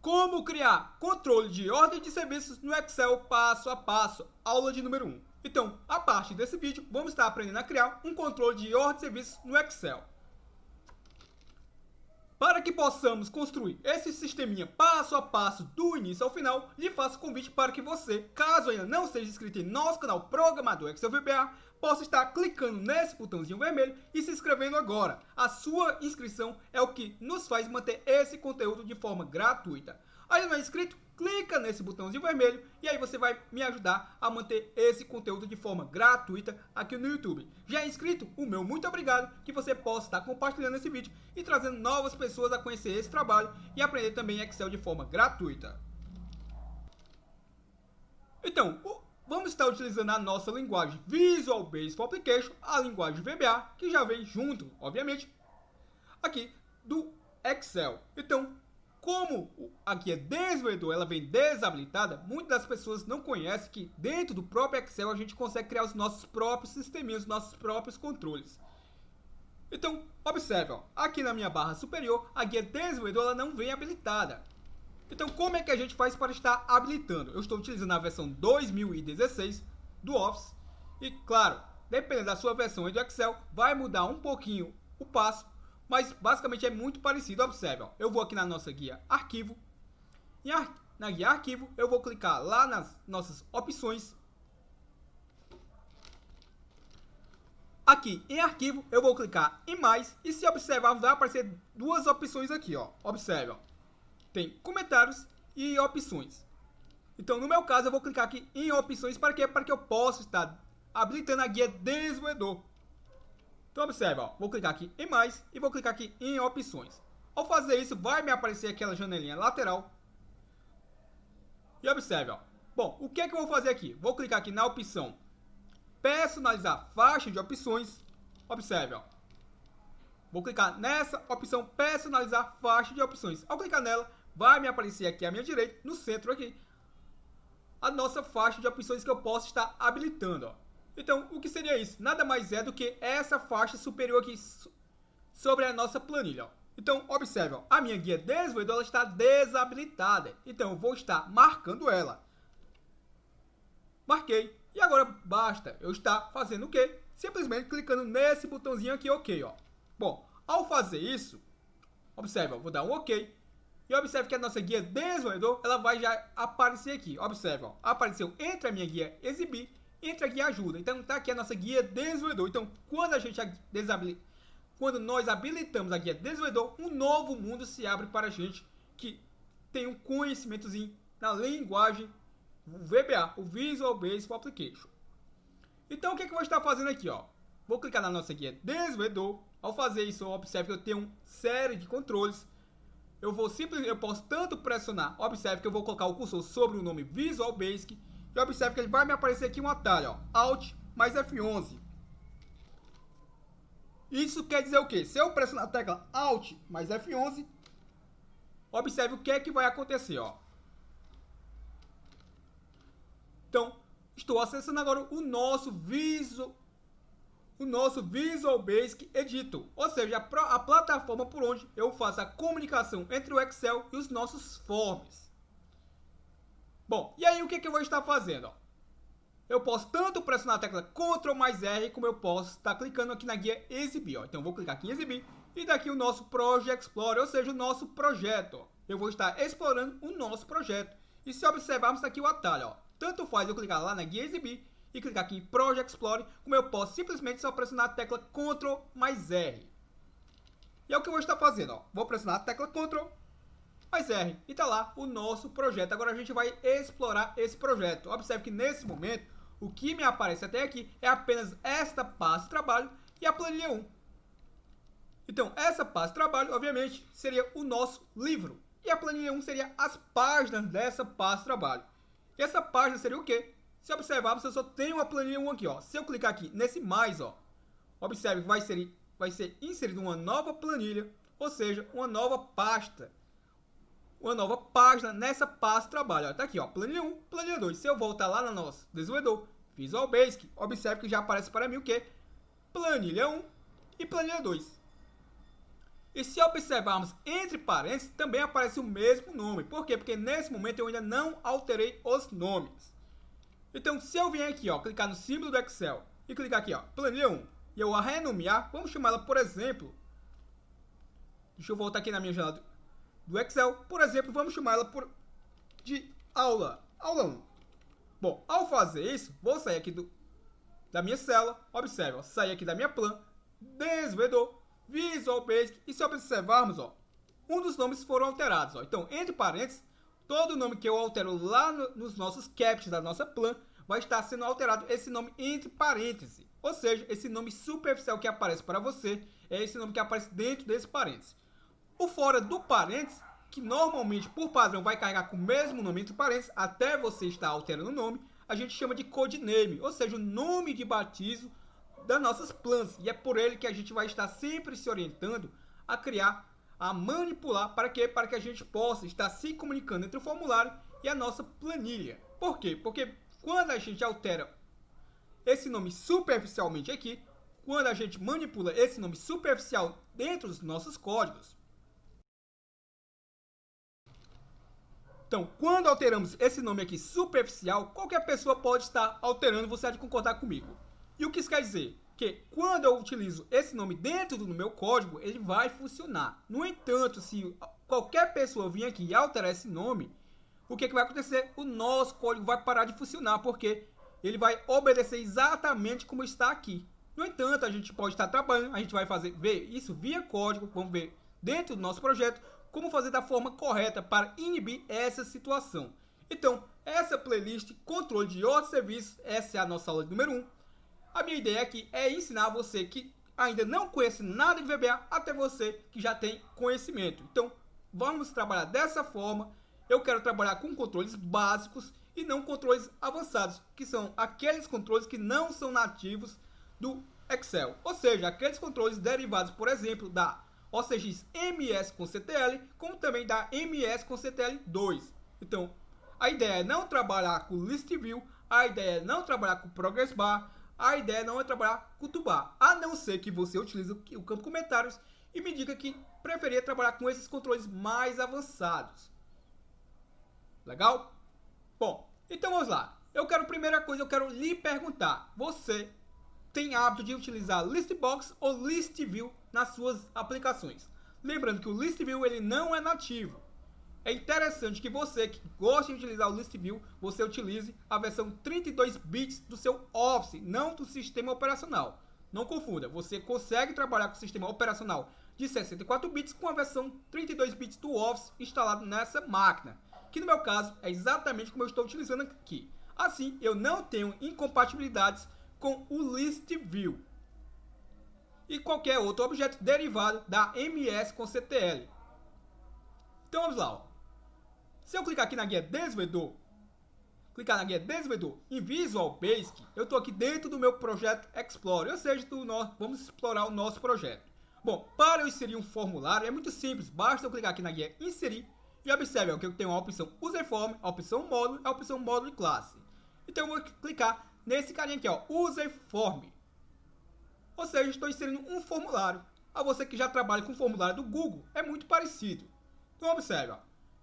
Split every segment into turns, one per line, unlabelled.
Como criar controle de ordem de serviços no Excel passo a passo, aula de número 1. Então, a partir desse vídeo, vamos estar aprendendo a criar um controle de ordem de serviços no Excel. Para que possamos construir esse sisteminha passo a passo do início ao final, lhe faço convite para que você, caso ainda não seja inscrito em nosso canal Programador Excel VBA, possa estar clicando nesse botãozinho vermelho e se inscrevendo agora. A sua inscrição é o que nos faz manter esse conteúdo de forma gratuita. Ainda não é inscrito? Clica nesse botãozinho vermelho e aí você vai me ajudar a manter esse conteúdo de forma gratuita aqui no YouTube. Já é inscrito? O meu muito obrigado, que você possa estar compartilhando esse vídeo e trazendo novas pessoas a conhecer esse trabalho e aprender também Excel de forma gratuita. Então, vamos estar utilizando a nossa linguagem Visual Basic Application, a linguagem VBA, que já vem junto, obviamente, aqui do Excel. Então, como aqui é desenvolvedor, ela vem desabilitada, muitas das pessoas não conhecem que dentro do próprio Excel a gente consegue criar os nossos próprios sisteminhas, os nossos próprios controles. Então, observe, ó, aqui na minha barra superior, a guia desenvolvedor ela não vem habilitada. Então, como é que a gente faz para estar habilitando? Eu estou utilizando a versão 2016 do Office e, claro, dependendo da sua versão do Excel, vai mudar um pouquinho o passo, mas basicamente é muito parecido. Observe, ó, eu vou aqui na nossa guia Arquivo, e na guia Arquivo eu vou clicar lá nas nossas opções. Aqui em Arquivo eu vou clicar em Mais e se observar vai aparecer duas opções aqui, ó. Observe, ó. Tem comentários e opções. Então, no meu caso, eu vou clicar aqui em opções para quê? Para que eu possa estar habilitando a guia desenvolvedor. Então, observe, ó, vou clicar aqui em mais e vou clicar aqui em opções. Ao fazer isso, vai me aparecer aquela janelinha lateral. E observe, ó. Bom, o que é que eu vou fazer aqui? Vou clicar aqui na opção personalizar faixa de opções. Observe, ó. Vou clicar nessa opção personalizar faixa de opções. Ao clicar nela, vai me aparecer aqui à minha direita, no centro aqui, a nossa faixa de opções que eu posso estar habilitando, ó. Então, o que seria isso? Nada mais é do que essa faixa superior aqui sobre a nossa planilha, ó. Então, observe, ó, a minha guia desenvolvedor ela está desabilitada. Então, eu vou estar marcando ela. Marquei. E agora basta eu estar fazendo o quê? Simplesmente clicando nesse botãozinho aqui, OK, ó. Bom, ao fazer isso, observe, ó, vou dar um OK. E observe que a nossa guia desenvolvedor, ela vai já aparecer aqui. Observe, ó, apareceu entre a minha guia exibir, entre a guia ajuda. Então, tá aqui a nossa guia desenvolvedor. Então, quando nós habilitamos a guia desenvolvedor, um novo mundo se abre para a gente que tem um conhecimentozinho na linguagem VBA, o Visual Basic Application. Então, o que é que eu vou estar fazendo aqui, ó? Vou clicar na nossa guia desenvolvedor. Ao fazer isso, observe que eu tenho uma série de controles. Eu posso tanto pressionar, observe que eu vou colocar o cursor sobre o nome Visual Basic. E observe que ele vai me aparecer aqui um atalho, ó, Alt mais F11. Isso quer dizer o quê? Se eu pressionar a tecla Alt mais F11, observe o que é que vai acontecer, ó. Então, estou acessando agora o nosso Visual Basic Editor, ou seja, a plataforma por onde eu faço a comunicação entre o Excel e os nossos forms. Bom, e aí o que é que eu vou estar fazendo? Ó? Eu posso tanto pressionar a tecla Ctrl mais R, como eu posso estar clicando aqui na guia Exibir. Ó. Então eu vou clicar aqui em Exibir, e daqui o nosso Project Explorer, ou seja, o nosso projeto. Ó. Eu vou estar explorando o nosso projeto. E se observarmos aqui o atalho, ó, tanto faz eu clicar lá na guia Exibir, e clicar aqui em Project Explorer, como eu posso simplesmente só pressionar a tecla Ctrl mais R. E é o que eu vou estar fazendo, ó. Vou pressionar a tecla Ctrl mais R e tá lá o nosso projeto. Agora a gente vai explorar esse projeto. Observe que nesse momento, o que me aparece até aqui é apenas esta pasta de trabalho e a planilha 1. Então, essa pasta de trabalho, obviamente, seria o nosso livro. E a planilha 1 seria as páginas dessa pasta de trabalho. E essa página seria o quê? Se observarmos, eu só tenho uma planilha 1 aqui, ó. Se eu clicar aqui nesse mais, ó, observe que vai ser inserida uma nova planilha, ou seja, uma nova pasta, uma nova página nessa pasta de trabalho. Ó, tá aqui, ó, planilha 1, planilha 2. Se eu voltar lá no nosso desenvolvedor, Visual Basic, observe que já aparece para mim o quê? Planilha 1 e planilha 2. E se observarmos entre parênteses, também aparece o mesmo nome. Por quê? Porque nesse momento eu ainda não alterei os nomes. Então, se eu vier aqui, ó, clicar no símbolo do Excel e clicar aqui, ó, planilha 1, e eu a renomear, vamos chamá-la, por exemplo, deixa eu voltar aqui na minha janela do Excel, por exemplo, vamos chamá-la de aula 1. Bom, ao fazer isso, vou sair aqui da minha célula, observe, ó, sair aqui da minha plan, desenvolvedor, Visual Basic, e se observarmos, ó, um dos nomes foram alterados, ó. Então, entre parênteses, todo nome que eu altero lá nos nossos captions da nossa plan vai estar sendo alterado esse nome entre parênteses. Ou seja, esse nome superficial que aparece para você é esse nome que aparece dentro desse parênteses. O fora do parênteses, que normalmente por padrão vai carregar com o mesmo nome entre parênteses, até você estar alterando o nome, a gente chama de codename, ou seja, o nome de batismo das nossas plans. E é por ele que a gente vai estar sempre se orientando a criar, a manipular, para quê? Para que a gente possa estar se comunicando entre o formulário e a nossa planilha. Por quê? Porque quando a gente altera esse nome superficialmente aqui, quando a gente manipula esse nome superficial dentro dos nossos códigos, então, quando alteramos esse nome aqui superficial, qualquer pessoa pode estar alterando, você há de concordar comigo. E o que isso quer dizer? Que quando eu utilizo esse nome dentro do meu código, ele vai funcionar. No entanto, se qualquer pessoa vir aqui e alterar esse nome, o que vai acontecer? O nosso código vai parar de funcionar, porque ele vai obedecer exatamente como está aqui. No entanto, a gente pode estar trabalhando, a gente vai ver isso via código, vamos ver dentro do nosso projeto, como fazer da forma correta para inibir essa situação. Então, essa playlist, controle de outros serviços, essa é a nossa aula número 1. A minha ideia aqui é ensinar você que ainda não conhece nada de VBA, até você que já tem conhecimento. Então, vamos trabalhar dessa forma. Eu quero trabalhar com controles básicos e não controles avançados, que são aqueles controles que não são nativos do Excel. Ou seja, aqueles controles derivados, por exemplo, da OCX MS com CTL, como também da MS com CTL2. Então, a ideia é não trabalhar com List View, a ideia é não trabalhar com Progress Bar, a ideia não é trabalhar com Toolbar, a não ser que você utilize o campo comentários e me diga que preferia trabalhar com esses controles mais avançados. Legal? Bom, então vamos lá. Primeira coisa, eu quero lhe perguntar, você tem hábito de utilizar Listbox ou List View nas suas aplicações? Lembrando que o List View ele não é nativo. É interessante que você que gosta de utilizar o List View, você utilize a versão 32 bits do seu Office, não do sistema operacional. Não confunda, você consegue trabalhar com o sistema operacional de 64 bits com a versão 32 bits do Office instalado nessa máquina, que no meu caso é exatamente como eu estou utilizando aqui. Assim, eu não tenho incompatibilidades com o List View e qualquer outro objeto derivado da MS com CTL. Então vamos lá, ó. Se eu clicar aqui na guia desenvolvedor, em Visual Basic, eu estou aqui dentro do meu projeto Explorer, ou seja, vamos explorar o nosso projeto. Bom, para eu inserir um formulário é muito simples, basta eu clicar aqui na guia inserir e observe ó, que eu tenho a opção User Form, a opção Módulo e a opção Módulo e Classe. Então eu vou clicar nesse carinha aqui, ó, User Form. Ou seja, estou inserindo um formulário. A você que já trabalha com o formulário do Google, é muito parecido. Então observe, ó.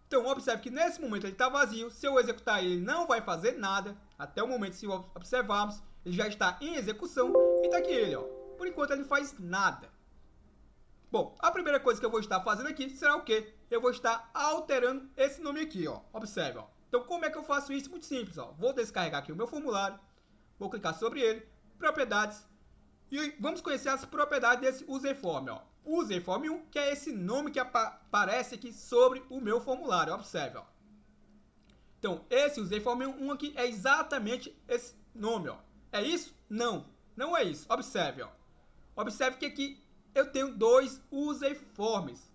Então observe que nesse momento ele está vazio. Se eu executar ele não vai fazer nada. Até o momento, se observarmos, ele já está em execução. E está aqui ele, ó. Por enquanto ele não faz nada. Bom, a primeira coisa que eu vou estar fazendo aqui será o quê? Eu vou estar alterando esse nome aqui, ó. Observe, ó. Então como é que eu faço isso? Muito simples, ó. Vou descarregar aqui o meu formulário. Vou clicar sobre ele. Propriedades. E vamos conhecer as propriedades desse Userform, ó. Userform 1, que é esse nome que aparece aqui sobre o meu formulário, observe, ó. Então, esse Userform 1 aqui é exatamente esse nome, ó. É isso? Não, não é isso. Observe, ó. Observe que aqui eu tenho dois Userforms.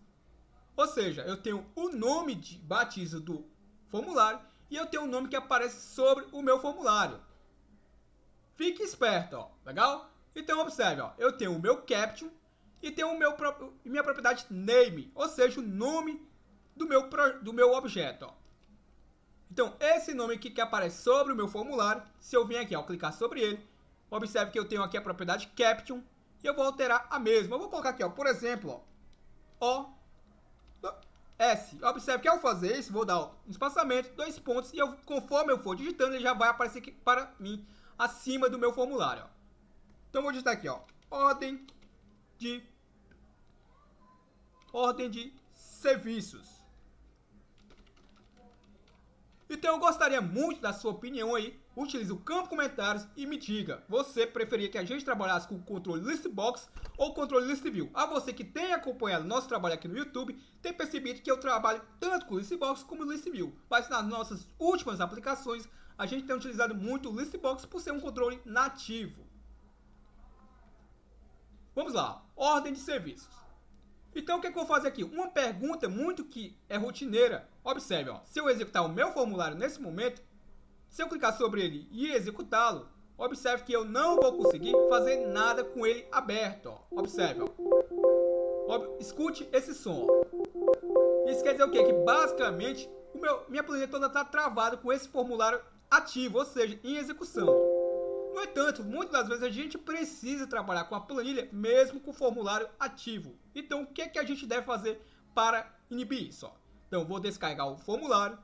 Ou seja, eu tenho o nome de batismo do formulário e eu tenho o nome que aparece sobre o meu formulário. Fique esperto, ó. Legal? Então, observe, ó, eu tenho o meu caption e tenho minha propriedade name, ou seja, o nome do meu objeto. Ó. Então, esse nome aqui que aparece sobre o meu formulário, se eu vir aqui, ó, clicar sobre ele, observe que eu tenho aqui a propriedade caption e eu vou alterar a mesma. Eu vou colocar aqui, ó, por exemplo, ó, S. Observe que ao fazer isso, vou dar um espaçamento, 2 pontos, e conforme eu for digitando, ele já vai aparecer aqui para mim, acima do meu formulário. Ó. Então, vou digitar aqui, ó, ordem de serviços. Então, eu gostaria muito da sua opinião aí. Utilize o campo comentários e me diga, você preferia que a gente trabalhasse com o controle Listbox ou controle ListView? A você que tem acompanhado nosso trabalho aqui no YouTube, tem percebido que eu trabalho tanto com o Listbox como o ListView. Mas nas nossas últimas aplicações, a gente tem utilizado muito o Listbox por ser um controle nativo. Vamos lá, ordem de serviços. Então, o que eu vou fazer aqui? Uma pergunta muito que é rotineira. Observe, ó, se eu executar o meu formulário nesse momento, se eu clicar sobre ele e executá-lo, observe que eu não vou conseguir fazer nada com ele aberto. Ó. Observe, ó. Escute esse som. Ó. Isso quer dizer o quê? Que basicamente minha planilha toda está travada com esse formulário ativo, ou seja, em execução. No entanto, muitas das vezes a gente precisa trabalhar com a planilha mesmo com o formulário ativo. Então, o que é que a gente deve fazer para inibir isso? Ó? Então, vou descarregar o formulário,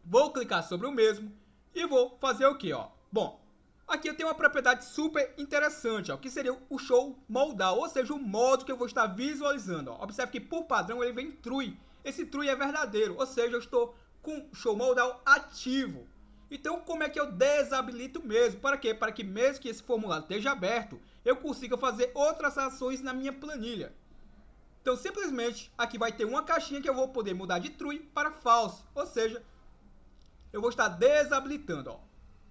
vou clicar sobre o mesmo e vou fazer o que? Bom, aqui eu tenho uma propriedade super interessante, ó, que seria o show modal, ou seja, o modo que eu vou estar visualizando. Ó. Observe que por padrão ele vem true. Esse true é verdadeiro, ou seja, eu estou com o show modal ativo. Então, como é que eu desabilito mesmo? Para quê? Para que mesmo que esse formulário esteja aberto, eu consiga fazer outras ações na minha planilha. Então, simplesmente, aqui vai ter uma caixinha que eu vou poder mudar de true para false. Ou seja, eu vou estar desabilitando. Ó.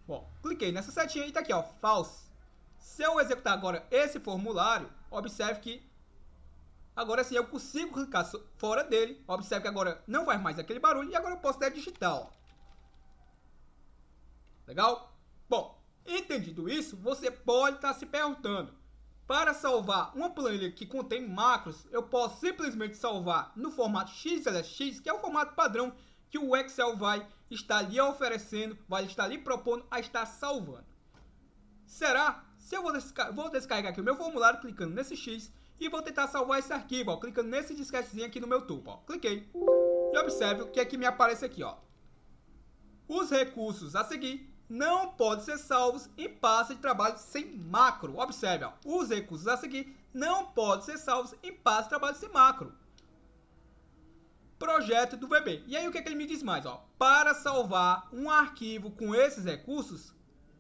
Bom, cliquei nessa setinha e está aqui, ó, false. Se eu executar agora esse formulário, observe que agora sim eu consigo clicar fora dele. Observe que agora não faz mais aquele barulho e agora eu posso até digitar, ó. Legal? Bom, entendido isso, você pode estar se perguntando, para salvar uma planilha que contém macros, eu posso simplesmente salvar no formato XLSX, que é o formato padrão que o Excel vai estar lhe oferecendo, vai estar lhe propondo a estar salvando. Será? Se eu vou descarregar aqui o meu formulário, clicando nesse X, e vou tentar salvar esse arquivo, ó, clicando nesse disquetezinho aqui no meu topo. Ó. Cliquei. E observe o que é que me aparece aqui. Ó. Os recursos a seguir não podem ser salvos em pasta de trabalho sem macro. Observe, ó, os recursos a seguir não podem ser salvos em pasta de trabalho sem macro. Projeto do VB. E aí o que é que ele me diz mais? Ó? Para salvar um arquivo com esses recursos,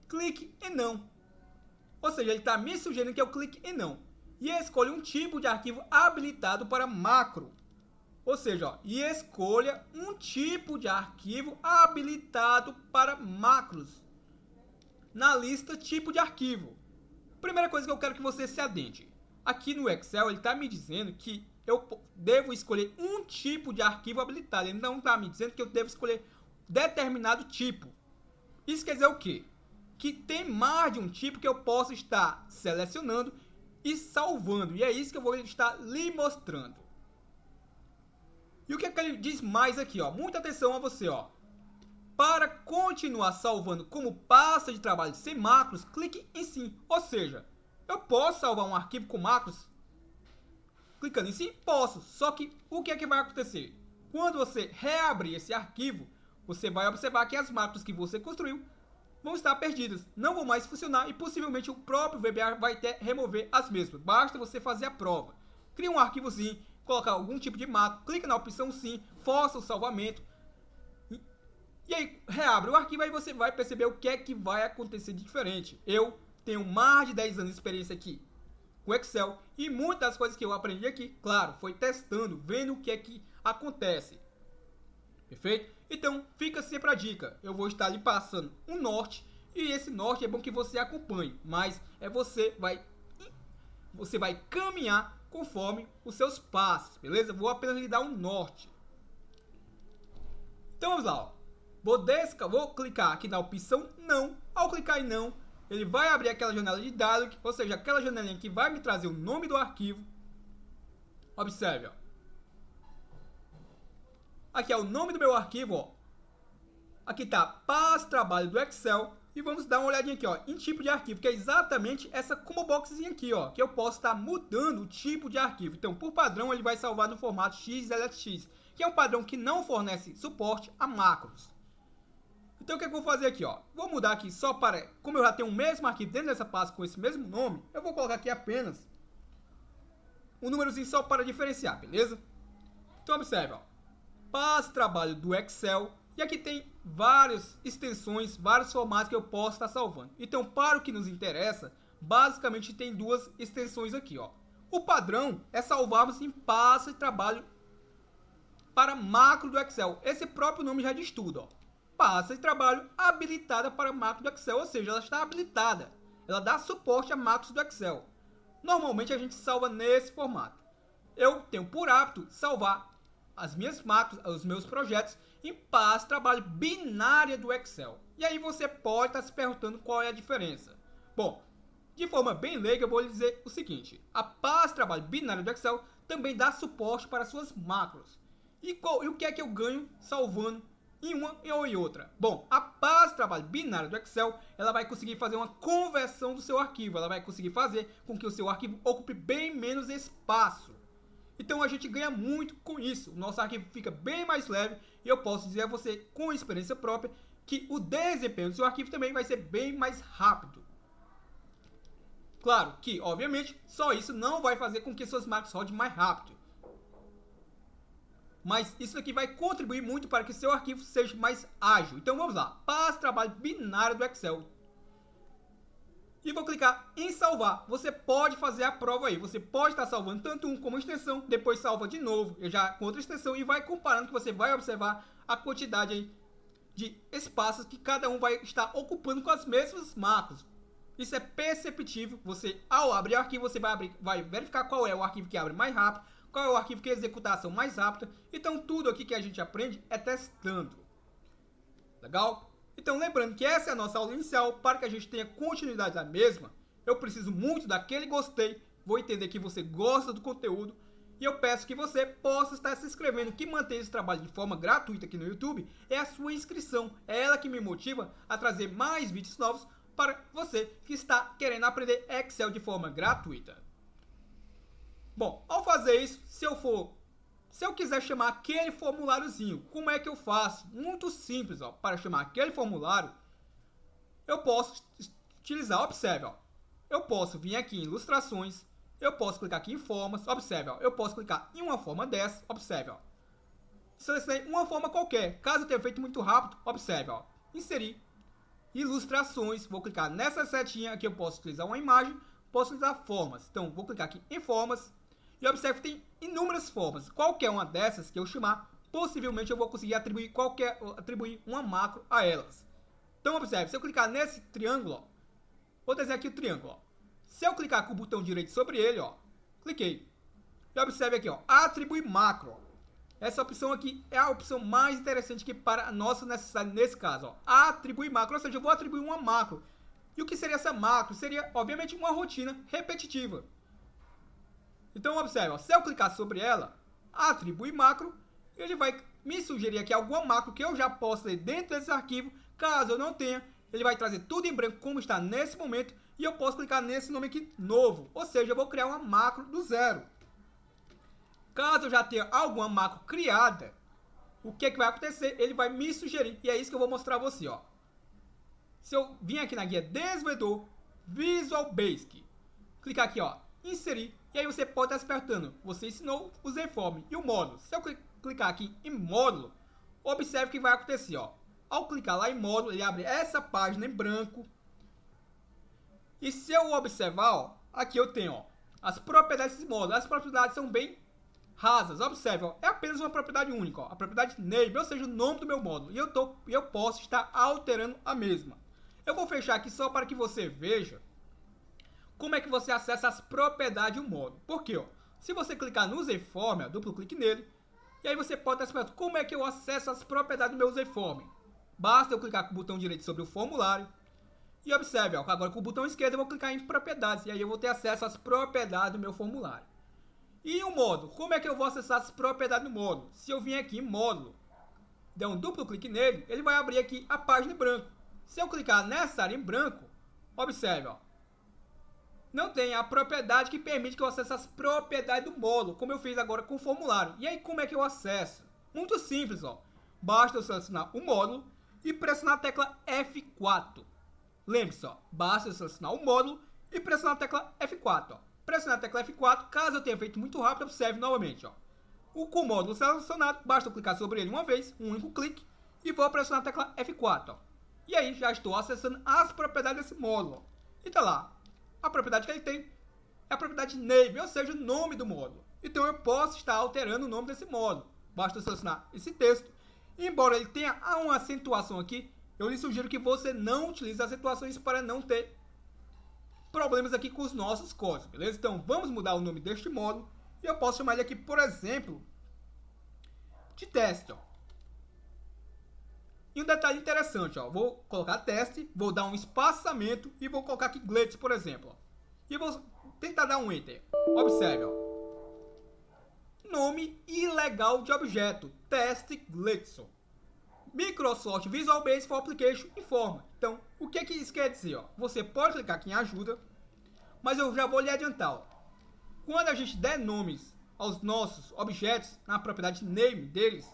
clique em não. Ou seja, ele está me sugerindo que eu clique em não. E escolha um tipo de arquivo habilitado para macro. Ou seja, ó, e escolha um tipo de arquivo habilitado para macros na lista tipo de arquivo. Primeira coisa que eu quero que você se atente. Aqui no Excel ele está me dizendo que eu devo escolher um tipo de arquivo habilitado. Ele não está me dizendo que eu devo escolher determinado tipo. Isso quer dizer o quê? Que tem mais de um tipo que eu posso estar selecionando e salvando. E é isso que eu vou estar lhe mostrando. E o que é que ele diz mais aqui, ó? Muita atenção a você, ó. Para continuar salvando como pasta de trabalho sem macros, clique em sim. Ou seja, eu posso salvar um arquivo com macros? Clicando em sim, posso. Só que o que é que vai acontecer? Quando você reabrir esse arquivo, você vai observar que as macros que você construiu vão estar perdidas. Não vão mais funcionar e possivelmente o próprio VBA vai até remover as mesmas. Basta você fazer a prova. Cria um arquivozinho, colocar algum tipo de macro, clica na opção sim, força o salvamento. E aí, reabre o arquivo e você vai perceber o que é que vai acontecer de diferente. Eu tenho mais de 10 anos de experiência aqui com Excel e muitas das coisas que eu aprendi aqui, claro, foi testando, vendo o que é que acontece. Perfeito? Então, fica sempre a dica. Eu vou estar lhe passando um norte e esse norte é bom que você acompanhe, mas você vai caminhar conforme os seus passos, beleza? Vou apenas lhe dar um norte. Então vamos lá, ó. Vou clicar aqui na opção não. Ao clicar em não, ele vai abrir aquela janela de dialog, ou seja, aquela janelinha que vai me trazer o nome do arquivo. Observe, ó. Aqui é o nome do meu arquivo, ó. Aqui está pasta de trabalho do Excel e vamos dar uma olhadinha aqui, ó, em tipo de arquivo, que é exatamente essa combo boxzinha aqui, ó, que eu posso estar mudando o tipo de arquivo. Então, por padrão, ele vai salvar no formato XLSX, que é um padrão que não fornece suporte a macros. Então, o que eu vou fazer aqui, ó? Vou mudar aqui só para, como eu já tenho o mesmo arquivo dentro dessa pasta com esse mesmo nome, eu vou colocar aqui apenas um númerozinho só para diferenciar, beleza? Então, observe, ó, pasta de trabalho do Excel. E aqui tem várias extensões, vários formatos que eu posso estar salvando. Então, para o que nos interessa, basicamente tem duas extensões aqui, ó. O padrão é salvarmos em pasta de trabalho para macro do Excel. Esse próprio nome já diz tudo, ó. Pasta de trabalho habilitada para macro do Excel, ou seja, ela está habilitada. Ela dá suporte a macros do Excel. Normalmente a gente salva nesse formato. Eu tenho por hábito salvar as minhas macros, os meus projetos em pasta de trabalho binária do Excel. E aí você pode estar se perguntando qual é a diferença. Bom, de forma bem leiga eu vou lhe dizer o seguinte: a pasta de trabalho binária do Excel também dá suporte para suas macros. E o que é que eu ganho salvando em uma ou em outra? Bom, a pasta de trabalho binária do Excel, ela vai conseguir fazer uma conversão do seu arquivo. Ela vai conseguir fazer com que o seu arquivo ocupe bem menos espaço. Então a gente ganha muito com isso. O nosso arquivo fica bem mais leve e eu posso dizer a você, com experiência própria, que o desempenho do seu arquivo também vai ser bem mais rápido. Claro que, obviamente, só isso não vai fazer com que suas macros rodem mais rápido. Mas isso aqui vai contribuir muito para que seu arquivo seja mais ágil. Então vamos lá, pasta de trabalho binário do Excel. E vou clicar em salvar. Você pode fazer a prova aí. Você pode estar salvando tanto um como extensão, depois salva de novo, já com outra extensão, e vai comparando, que você vai observar a quantidade aí de espaços que cada um vai estar ocupando com as mesmas macros. Isso é perceptível. Você, ao abrir o arquivo, você vai verificar qual é o arquivo que abre mais rápido, qual é o arquivo que executa a ação mais rápida. Então tudo aqui que a gente aprende é testando. Legal? Então, lembrando que essa é a nossa aula inicial. Para que a gente tenha continuidade da mesma, eu preciso muito daquele gostei. Vou entender que você gosta do conteúdo. E eu peço que você possa estar se inscrevendo. Que mantém esse trabalho de forma gratuita aqui no YouTube é a sua inscrição. É ela que me motiva a trazer mais vídeos novos para você que está querendo aprender Excel de forma gratuita. Bom, ao fazer isso, se eu quiser chamar aquele formuláriozinho, como é que eu faço? Muito simples, ó. Para chamar aquele formulário, eu posso utilizar, observe, ó. Eu posso vir aqui em ilustrações, eu posso clicar aqui em formas, observe, ó. Eu posso clicar em uma forma dessa, observe, ó. Selecionei uma forma qualquer. Caso eu tenha feito muito rápido, observe, ó. Inserir ilustrações, vou clicar nessa setinha aqui, eu posso utilizar uma imagem, posso utilizar formas. Então, vou clicar aqui em formas. E observe que tem inúmeras formas. Qualquer uma dessas que eu chamar, possivelmente eu vou conseguir atribuir uma macro a elas. Então observe, se eu clicar nesse triângulo, ó, vou desenhar aqui o triângulo. Ó. Se eu clicar com o botão direito sobre ele, ó, cliquei. E observe aqui, ó, atribuir macro. Ó. Essa opção aqui é a opção mais interessante aqui para a nossa necessidade nesse caso. Ó, atribuir macro, ou seja, eu vou atribuir uma macro. E o que seria essa macro? Seria, obviamente, uma rotina repetitiva. Então, observe, ó, se eu clicar sobre ela, atribuir macro, ele vai me sugerir aqui alguma macro que eu já posso ler dentro desse arquivo. Caso eu não tenha, ele vai trazer tudo em branco como está nesse momento, e eu posso clicar nesse nome aqui, novo. Ou seja, eu vou criar uma macro do zero. Caso eu já tenha alguma macro criada, o que vai acontecer? Ele vai me sugerir, e é isso que eu vou mostrar a você, ó. Se eu vir aqui na guia Desenvolvedor, Visual Basic, clicar aqui, ó, inserir, e aí você pode estar se perguntando, você ensinou o ZForm e o módulo. Se eu clicar aqui em módulo, observe o que vai acontecer, ó. Ao clicar lá em módulo, ele abre essa página em branco. E se eu observar, ó, aqui eu tenho, ó, as propriedades desse módulo. As propriedades são bem rasas, observe, ó, é apenas uma propriedade única, ó, a propriedade name, ou seja, o nome do meu módulo. E eu posso estar alterando a mesma. Eu vou fechar aqui só para que você veja como é que você acessa as propriedades do módulo. Por quê? Ó? Se você clicar no ZForm, duplo clique nele, e aí você pode estar se perguntando como é que eu acesso as propriedades do meu ZForm. Basta eu clicar com o botão direito sobre o formulário, e observe, ó, agora com o botão esquerdo eu vou clicar em propriedades, e aí eu vou ter acesso às propriedades do meu formulário. E o módulo, como é que eu vou acessar as propriedades do módulo? Se eu vim aqui em módulo, der um duplo clique nele, ele vai abrir aqui a página em branco. E observe, ó, Se eu clicar nessa área em branco, observe, ó, não tem a propriedade que permite que eu acesse as propriedades do módulo, como eu fiz agora com o formulário. E aí, como é que eu acesso? Muito simples, ó. Basta eu selecionar o módulo e pressionar a tecla F4. Lembre-se, ó, basta eu selecionar o módulo e pressionar a tecla F4, ó. Pressionar a tecla F4, caso eu tenha feito muito rápido, observe novamente, ó. Com o módulo selecionado, basta eu clicar sobre ele uma vez, um único clique, e vou pressionar a tecla F4, ó. E aí, já estou acessando as propriedades desse módulo, ó. E tá lá. A propriedade que ele tem é a propriedade name, ou seja, o nome do módulo. Então eu posso estar alterando o nome desse módulo. Basta selecionar esse texto. E embora ele tenha uma acentuação aqui, eu lhe sugiro que você não utilize acentuações para não ter problemas aqui com os nossos códigos, beleza? Então vamos mudar o nome deste módulo. E eu posso chamar ele aqui, por exemplo, de teste, ó. E um detalhe interessante, ó, vou colocar teste, vou dar um espaçamento e vou colocar aqui glitch, por exemplo, ó. E vou tentar dar um enter. Observe, ó. Nome ilegal de objeto, teste glitch. Microsoft Visual Basic for Application informa. Então, o que isso quer dizer, ó? Você pode clicar aqui em ajuda, mas eu já vou lhe adiantar, ó. Quando a gente der nomes aos nossos objetos na propriedade name deles,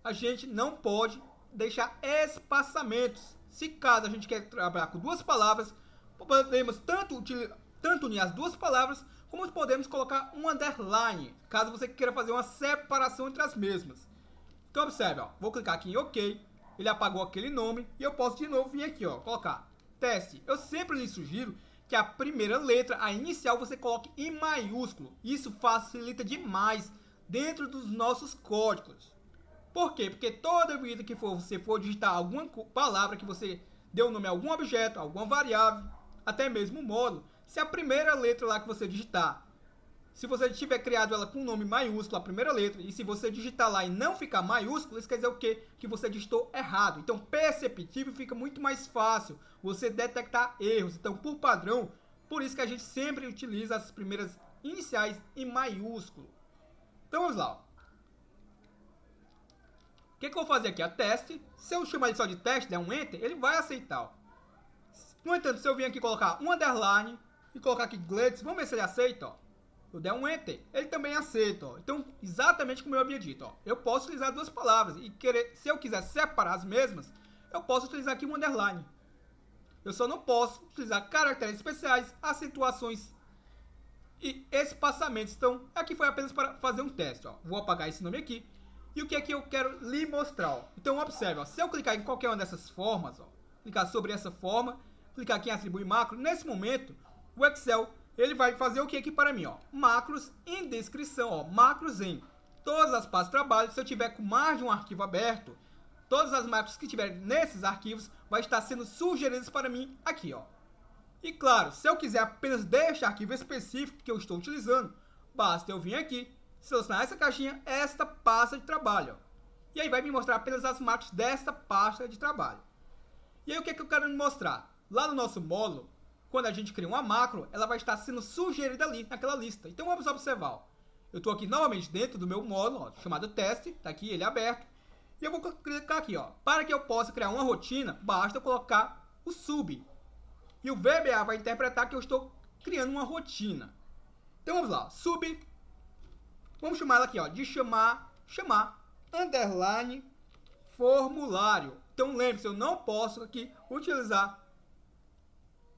a gente não pode deixar espaçamentos. Se caso a gente quer trabalhar com duas palavras, podemos tanto unir as duas palavras, como podemos colocar um underline, caso você queira fazer uma separação entre as mesmas. Então observe, ó, vou clicar aqui em OK, ele apagou aquele nome e eu posso de novo vir aqui, ó, colocar teste. Eu sempre lhe sugiro que a primeira letra, a inicial, você coloque em maiúsculo. Isso facilita demais dentro dos nossos códigos. Por quê? Porque toda vida que você for digitar alguma palavra que você deu nome a algum objeto, alguma variável, até mesmo um módulo, se a primeira letra lá que você digitar, se você tiver criado ela com um nome maiúsculo, a primeira letra, e se você digitar lá e não ficar maiúsculo, isso quer dizer o quê? Que você digitou errado. Então, perceptível, fica muito mais fácil você detectar erros. Então, por padrão, por isso que a gente sempre utiliza as primeiras iniciais em maiúsculo. Então, vamos lá, ó. O que eu vou fazer aqui? A teste. Se eu chamar ele só de teste, der um enter, ele vai aceitar, ó. No entanto, se eu vir aqui colocar um underline e colocar aqui glitch, vamos ver se ele aceita, ó. Eu der um enter, ele também aceita, ó. Então, exatamente como eu havia dito, ó. Eu posso utilizar duas palavras e se eu quiser separar as mesmas, eu posso utilizar aqui um underline. Eu só não posso utilizar caracteres especiais, acentuações e espaçamentos. Então, aqui foi apenas para fazer um teste, ó. Vou apagar esse nome aqui. E o que é que eu quero lhe mostrar, ó? Então, observe, ó. Se eu clicar em qualquer uma dessas formas, ó, clicar sobre essa forma, clicar aqui em atribuir macro, nesse momento, o Excel, ele vai fazer o que aqui para mim, ó? Macros em descrição, ó. Macros em todas as pastas de trabalho. Se eu tiver com mais de um arquivo aberto, todas as macros que tiver nesses arquivos vai estar sendo sugeridas para mim aqui, ó. E claro, se eu quiser apenas deste arquivo específico que eu estou utilizando, basta eu vir aqui, selecionar essa caixinha, esta pasta de trabalho, ó. E aí vai me mostrar apenas as macros desta pasta de trabalho. E aí o que é que eu quero me mostrar? Lá no nosso módulo, quando a gente cria uma macro, ela vai estar sendo sugerida ali naquela lista. Então vamos observar, ó. Eu estou aqui novamente dentro do meu módulo, ó, chamado teste, está aqui ele aberto. E eu vou clicar aqui, ó. Para que eu possa criar uma rotina, basta eu colocar o sub. E o VBA vai interpretar que eu estou criando uma rotina. Então vamos lá, sub. Vamos chamar ela aqui, ó, de chamar underline formulário. Então lembre-se, eu não posso aqui utilizar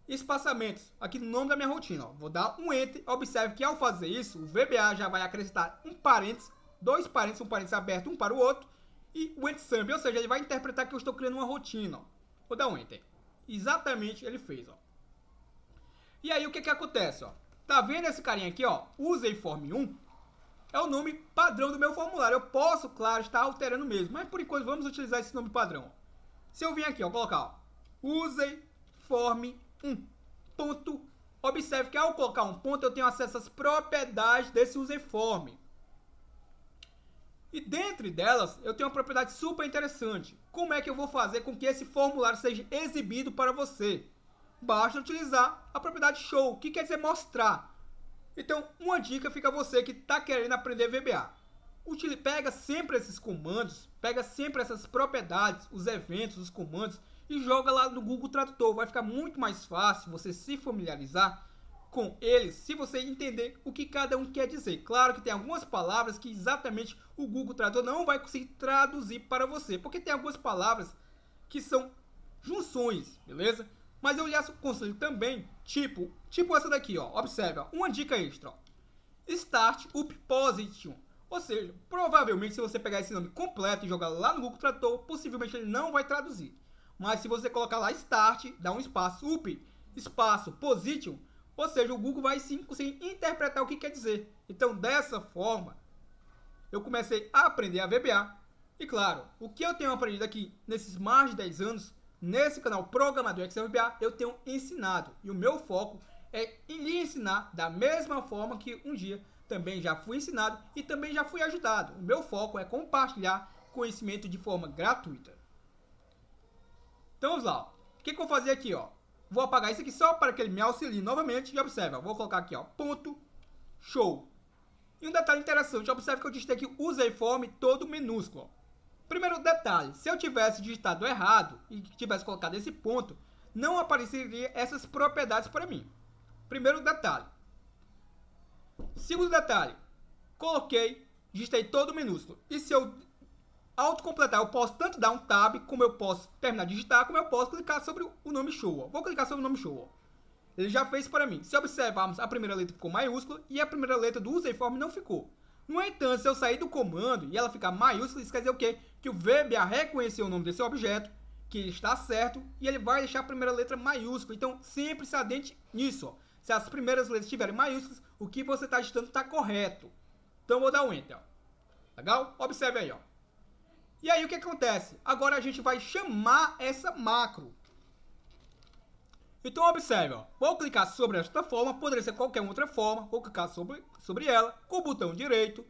espaçamentos aqui no nome da minha rotina, ó. Vou dar um enter. Observe que ao fazer isso, o VBA já vai acrescentar um parênteses, dois parênteses, um parênteses aberto um para o outro, e o endsump, ou seja, ele vai interpretar que eu estou criando uma rotina, ó. Vou dar um enter. Exatamente ele fez, ó. E aí o que que acontece, ó? Tá vendo esse carinha aqui, ó? Useiform 1 é o nome padrão do meu formulário. Eu posso, claro, estar alterando mesmo, mas por enquanto vamos utilizar esse nome padrão, ó. Se eu vir aqui, ó, colocar, ó, Useiform 1 ponto, observe que ao colocar um ponto eu tenho acesso às propriedades desse useiform. E dentre delas eu tenho uma propriedade super interessante. Como é que eu vou fazer com que esse formulário seja exibido para você? Basta utilizar a propriedade show, que quer dizer mostrar. Então uma dica fica a você que está querendo aprender VBA. Pega sempre esses comandos, pega sempre essas propriedades, os eventos, os comandos, e joga lá no Google Tradutor. Vai ficar muito mais fácil você se familiarizar com eles, se você entender o que cada um quer dizer. Claro que tem algumas palavras que exatamente o Google Tradutor não vai conseguir traduzir para você, porque tem algumas palavras que são junções, beleza? Mas eu lhe aconselho também, tipo essa daqui, ó. Observe, ó, uma dica extra, ó. Start Up Position. Ou seja, provavelmente se você pegar esse nome completo e jogar lá no Google Tradutor, possivelmente ele não vai traduzir. Mas se você colocar lá Start, dá um espaço, Up, espaço, Position, ou seja, o Google vai sim conseguir interpretar o que quer dizer. Então, dessa forma, eu comecei a aprender a VBA. E claro, o que eu tenho aprendido aqui nesses mais de 10 anos, nesse canal Programador Excel VBA, eu tenho ensinado. E o meu foco é lhe ensinar da mesma forma que um dia também já fui ensinado e também já fui ajudado. O meu foco é compartilhar conhecimento de forma gratuita. Então vamos lá. O que eu vou fazer aqui, ó? Vou apagar isso aqui só para que ele me auxilie novamente. E observa, vou colocar aqui, ó, ponto, show. E um detalhe interessante, observe que eu digitei aqui useiform todo minúsculo. Primeiro detalhe, se eu tivesse digitado errado e tivesse colocado esse ponto, não apareceria essas propriedades para mim. Primeiro detalhe. Segundo detalhe, digitei todo minúsculo. E se eu autocompletar, eu posso tanto dar um tab, como eu posso terminar de digitar, como eu posso clicar sobre o nome show. Ó. Vou clicar sobre o nome show. Ó. Ele já fez para mim. Se observarmos, a primeira letra ficou maiúscula e a primeira letra do useiform não ficou. No entanto, se eu sair do comando e ela ficar maiúscula, isso quer dizer o quê? Que o VBA reconheceu o nome desse objeto, que ele está certo, e ele vai deixar a primeira letra maiúscula. Então, sempre se adente nisso. Ó. Se as primeiras letras estiverem maiúsculas, o que você está digitando está correto. Então, eu vou dar um Enter. Ó. Legal? Observe aí, ó. E aí, o que acontece? Agora a gente vai chamar essa macro. Então, observe, ó. Vou clicar sobre esta forma, poderia ser qualquer outra forma. Vou clicar sobre ela, com o botão direito.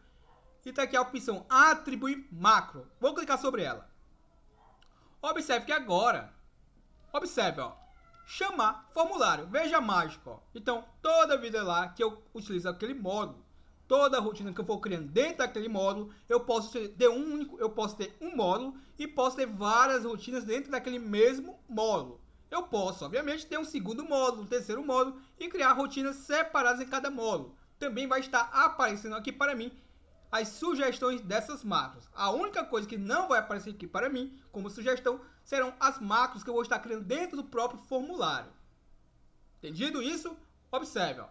E tá aqui a opção Atribuir Macro. Vou clicar sobre ela. Observe que agora, observe, ó. Chamar formulário. Veja a mágica, ó. Então, toda vida lá que eu utilizo aquele módulo, toda a rotina que eu for criando dentro daquele módulo, eu posso ter um módulo e posso ter várias rotinas dentro daquele mesmo módulo. Eu posso, obviamente, ter um segundo módulo, um terceiro módulo e criar rotinas separadas em cada módulo. Também vai estar aparecendo aqui para mim as sugestões dessas macros. A única coisa que não vai aparecer aqui para mim como sugestão serão as macros que eu vou estar criando dentro do próprio formulário. Entendido isso? Observe, ó.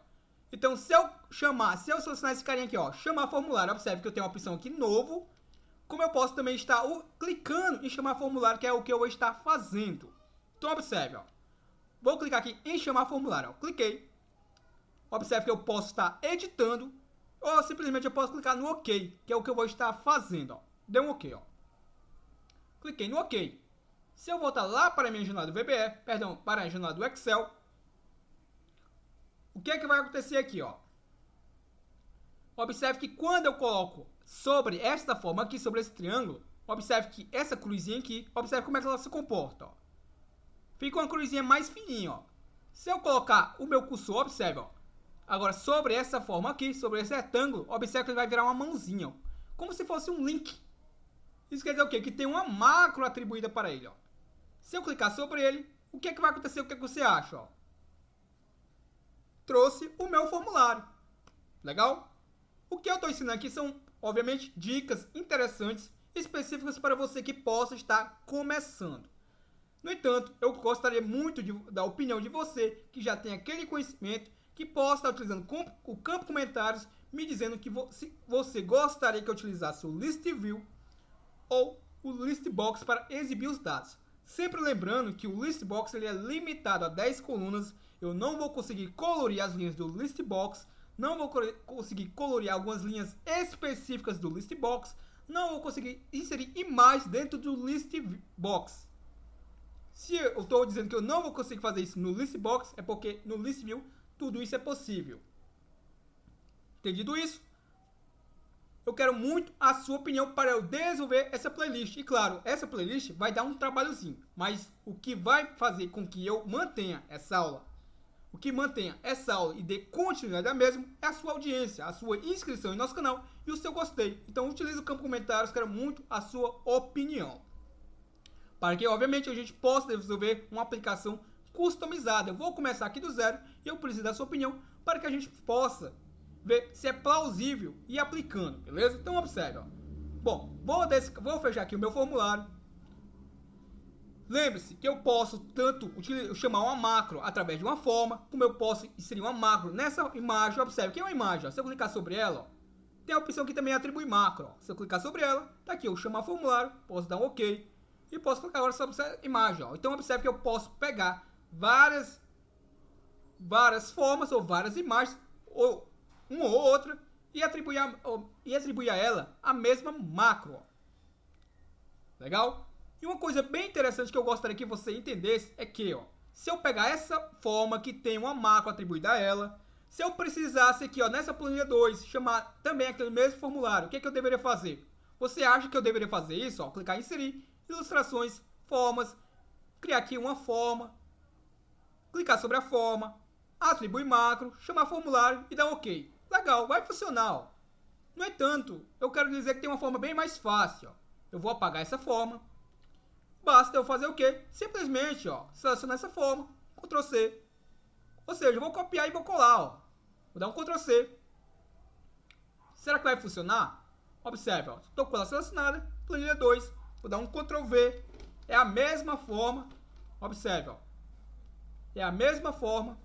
Então, se eu selecionar esse carinha aqui, ó, chamar formulário, observe que eu tenho uma opção aqui, novo, como eu posso também estar clicando em chamar formulário, que é o que eu vou estar fazendo. Então, observe, ó, vou clicar aqui em chamar formulário, ó, cliquei, observe que eu posso estar editando, ou simplesmente eu posso clicar no OK, que é o que eu vou estar fazendo, ó, deu um OK, ó, cliquei no OK. Se eu voltar lá para a minha janela do VBA, para a janela do Excel, o que é que vai acontecer aqui, ó? Observe que quando eu coloco sobre esta forma aqui, sobre esse triângulo, observe que essa cruzinha aqui, observe como é que ela se comporta, ó. Fica uma cruzinha mais fininha, ó. Se eu colocar o meu cursor, observe, ó. Agora, sobre essa forma aqui, sobre esse retângulo, observe que ele vai virar uma mãozinha, ó. Como se fosse um link. Isso quer dizer o quê? Que tem uma macro atribuída para ele, ó. Se eu clicar sobre ele, o que é que vai acontecer? O que é que você acha, ó? Trouxe o meu formulário. Legal? O que eu estou ensinando aqui são, obviamente, dicas interessantes, específicas para você que possa estar começando. No entanto, eu gostaria muito da opinião de você, que já tem aquele conhecimento, que possa estar utilizando o campo comentários, me dizendo que se você gostaria que eu utilizasse o List View ou o List Box para exibir os dados. Sempre lembrando que o List Box ele é limitado a 10 colunas. Eu não vou conseguir colorir as linhas do List Box, não vou conseguir colorir algumas linhas específicas do List Box, não vou conseguir inserir imagens dentro do List Box. Se eu estou dizendo que eu não vou conseguir fazer isso no List Box, é porque no List View tudo isso é possível. Entendido isso? Eu quero muito a sua opinião para eu desenvolver essa playlist. E claro, essa playlist vai dar um trabalhozinho, mas o que vai fazer com que eu mantenha essa aula, e dê continuidade à mesma, é a sua audiência, a sua inscrição em nosso canal e o seu gostei. Então utilize o campo comentários, quero muito a sua opinião. para que, obviamente, a gente possa desenvolver uma aplicação customizada. Eu vou começar aqui do zero e eu preciso da sua opinião para que a gente possa ver se é plausível e aplicando, beleza? Então, observe, ó. Bom, vou fechar aqui o meu formulário. Lembre-se que eu posso tanto chamar uma macro através de uma forma, como eu posso inserir uma macro nessa imagem. Observe que é uma imagem, ó. Se eu clicar sobre ela, ó, tem a opção que também atribui macro. Ó. Se eu clicar sobre ela, tá aqui, eu chamar formulário, posso dar um OK e posso clicar agora sobre essa imagem. Ó. Então observe que eu posso pegar várias formas ou várias imagens, ou uma ou outra, e atribuir a ela a mesma macro. Ó. Legal? E uma coisa bem interessante que eu gostaria que você entendesse é que, ó, se eu pegar essa forma que tem uma macro atribuída a ela, se eu precisasse aqui, ó, nessa planilha 2, chamar também aquele mesmo formulário, o que é que eu deveria fazer? Você acha que eu deveria fazer isso? Ó, clicar em inserir, ilustrações, formas, criar aqui uma forma, clicar sobre a forma, atribuir macro, chamar formulário e dar um OK. Legal, vai funcionar, ó. No entanto, eu quero dizer que tem uma forma bem mais fácil, ó. Eu vou apagar essa forma. Basta eu fazer o quê? Simplesmente, ó, selecionar essa forma, Ctrl C. Ou seja, eu vou copiar e vou colar, ó. Vou dar um Ctrl C. Será que vai funcionar? Observe, ó, estou com ela selecionada, planilha 2. Vou dar um Ctrl V. É a mesma forma. Observe, ó. É a mesma forma.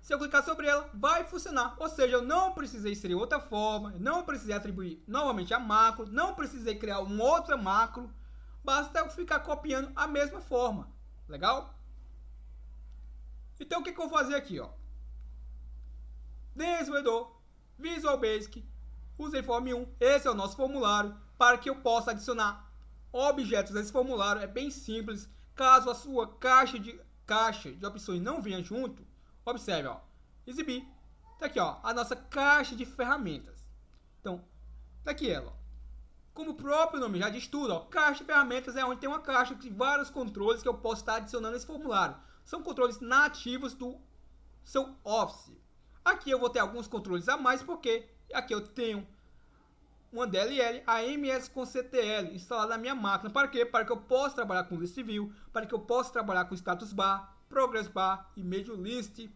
Se eu clicar sobre ela, vai funcionar. Ou seja, eu não precisei inserir outra forma, não precisei atribuir novamente a macro, não precisei criar uma outra macro. Basta eu ficar copiando a mesma forma. Legal? Então o que eu vou fazer aqui, ó? Desenvolvedor, Visual Basic, Userform 1. Esse é o nosso formulário para que eu possa adicionar objetos nesse formulário. É bem simples. Caso a sua caixa de opções não venha junto, observe, ó. Exibir. Tá aqui, ó, a nossa caixa de ferramentas. Então, tá aqui ela, ó. Como o próprio nome já diz tudo, ó, caixa de ferramentas é onde tem uma caixa de vários controles que eu posso estar adicionando nesse formulário. São controles nativos do seu Office. Aqui eu vou ter alguns controles a mais, porque aqui eu tenho uma DLL, a MS com CTL instalada na minha máquina. Para quê? Para que eu possa trabalhar com List View, para que eu possa trabalhar com Status Bar, Progress Bar, Image List,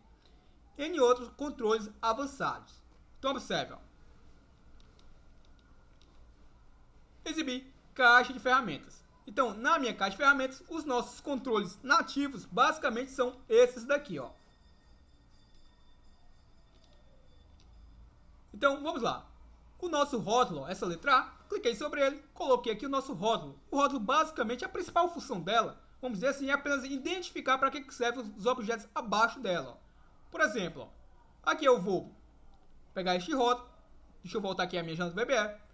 e outros controles avançados. Então observe, ó. Exibir caixa de ferramentas. Então, na minha caixa de ferramentas, os nossos controles nativos basicamente são esses daqui, ó. Então, vamos lá. O nosso rótulo, essa letra A, cliquei sobre ele, coloquei aqui o nosso rótulo. O rótulo, basicamente, a principal função dela, vamos dizer assim, é apenas identificar para que servem os objetos abaixo dela, ó. Por exemplo, ó, aqui eu vou pegar este rótulo. Deixa eu voltar aqui a minha janela do VBE.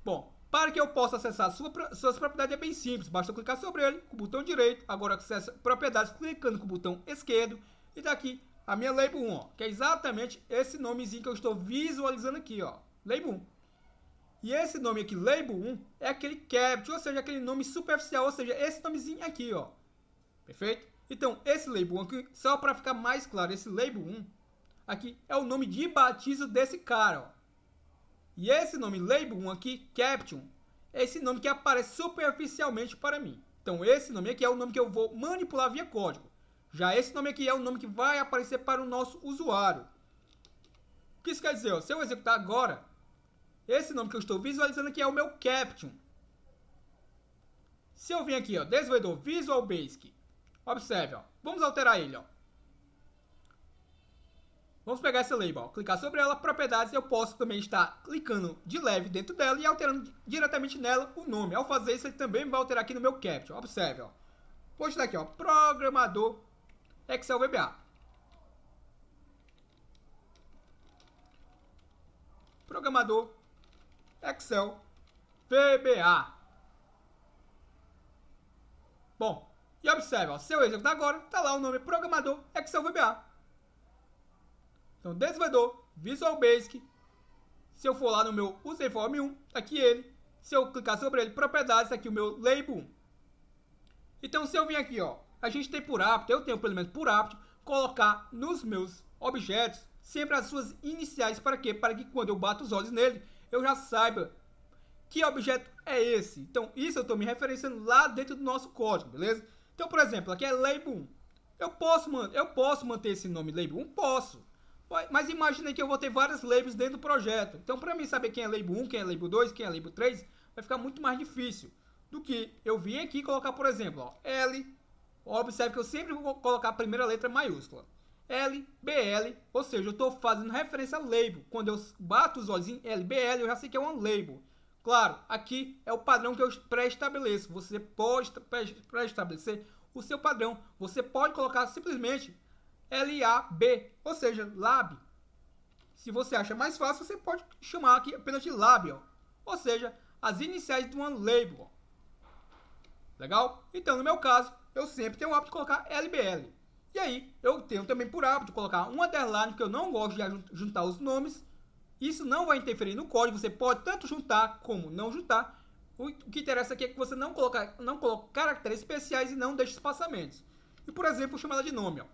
Bom, para que eu possa acessar suas propriedades é bem simples. Basta eu clicar sobre ele com o botão direito. Agora acessa propriedades clicando com o botão esquerdo. E daqui a minha Label 1, ó, que é exatamente esse nomezinho que eu estou visualizando aqui, ó. Label 1. E esse nome aqui, Label 1, é aquele caption, ou seja, aquele nome superficial, ou seja, esse nomezinho aqui, ó. Perfeito? Então, esse Label 1 aqui, só para ficar mais claro, esse Label 1 aqui é o nome de batismo desse cara, ó. E esse nome Label 1 aqui, Caption, é esse nome que aparece superficialmente para mim. Então esse nome aqui é o nome que eu vou manipular via código. Já esse nome aqui é o nome que vai aparecer para o nosso usuário. O que isso quer dizer? Ó, se eu executar agora, esse nome que eu estou visualizando aqui é o meu Caption. Se eu vir aqui, ó, desenvolvedor Visual Basic, observe, ó, vamos alterar ele, ó. Vamos pegar essa label, ó, clicar sobre ela, propriedades, eu posso também estar clicando de leve dentro dela e alterando diretamente nela o nome. Ao fazer isso, ele também vai alterar aqui no meu caption. Observe, ó. Vou estar aqui, ó, programador Excel VBA. Programador Excel VBA. Bom, e observe, ó, se eu executar agora, tá lá o nome programador Excel VBA. Então, desenvolvedor, Visual Basic. Se eu for lá no meu Userform 1, tá aqui ele. Se eu clicar sobre ele, propriedades, tá aqui o meu Label 1. Então, se eu vir aqui, ó, a gente tem por hábito, eu tenho pelo menos por hábito, colocar nos meus objetos sempre as suas iniciais. Para quê? Para que quando eu bato os olhos nele, eu já saiba que objeto é esse. Então, isso eu estou me referenciando lá dentro do nosso código, beleza? Então, por exemplo, aqui é label 1. Eu posso manter esse nome label 1? Posso. Mas imagine que eu vou ter vários labels dentro do projeto. Então, para mim saber quem é label 1, quem é label 2, quem é label 3, vai ficar muito mais difícil do que eu vir aqui colocar, por exemplo, ó, L. Observe que eu sempre vou colocar a primeira letra maiúscula. L, BL, ou seja, eu estou fazendo referência a label. Quando eu bato os olhos em LBL, eu já sei que é um label. Claro, aqui é o padrão que eu pré-estabeleço. Você pode pré-estabelecer o seu padrão. Você pode colocar simplesmente LAB, ou seja, lab. Se você acha mais fácil, você pode chamar aqui apenas de lab, ó. Ou seja, as iniciais de uma label. Ó. Legal? Então, no meu caso, eu sempre tenho o hábito de colocar LBL. E aí, eu tenho também por hábito de colocar um underline, que eu não gosto de juntar os nomes. Isso não vai interferir no código, você pode tanto juntar como não juntar. O que interessa aqui é que você não coloque caracteres especiais e não deixe espaçamentos. E, por exemplo, eu chamo ela de nome, ó.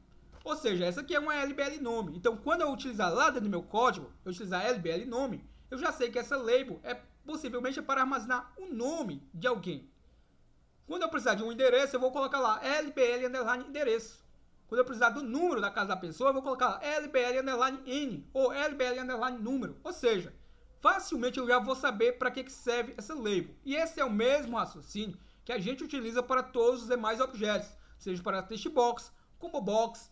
Ou seja, essa aqui é uma LBL nome. Então, quando eu utilizar lá dentro do meu código, eu utilizar LBL nome, eu já sei que essa label é possivelmente para armazenar o nome de alguém. Quando eu precisar de um endereço, eu vou colocar lá LBL underline endereço. Quando eu precisar do número da casa da pessoa, eu vou colocar lá LBL underline N ou LBL underline número. Ou seja, facilmente eu já vou saber para que serve essa label. E esse é o mesmo raciocínio que a gente utiliza para todos os demais objetos, seja para text box, combo box,